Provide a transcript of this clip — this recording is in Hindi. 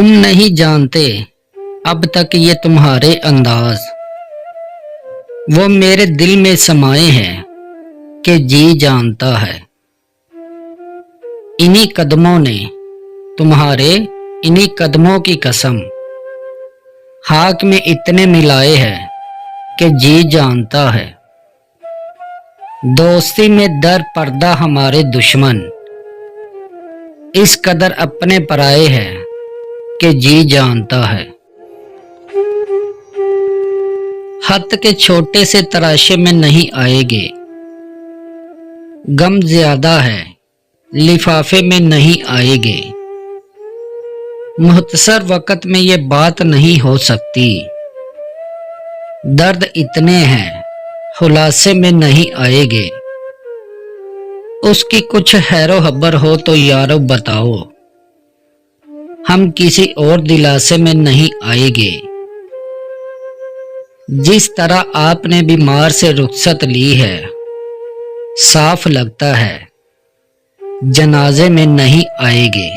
तुम नहीं जानते अब तक ये तुम्हारे अंदाज, वो मेरे दिल में समाये हैं कि जी जानता है। इन्हीं कदमों ने तुम्हारे इन्हीं कदमों की कसम खाक में इतने मिलाए हैं कि जी जानता है। दोस्ती में दर पर्दा हमारे दुश्मन इस कदर अपने पराए हैं कि जी जानता है। खत के छोटे से तराशे में नहीं आएगे, गम ज्यादा है लिफाफे में नहीं आएगे। मुख्तसर वक्त में ये बात नहीं हो सकती, दर्द इतने हैं खुलासे में नहीं आएगे। उसकी कुछ हैरो खबर हो तो यारो बताओ, हम किसी और दिलासे में नहीं आएंगे। जिस तरह आपने बीमार से रुखसत ली है, साफ लगता है जनाजे में नहीं आएंगे।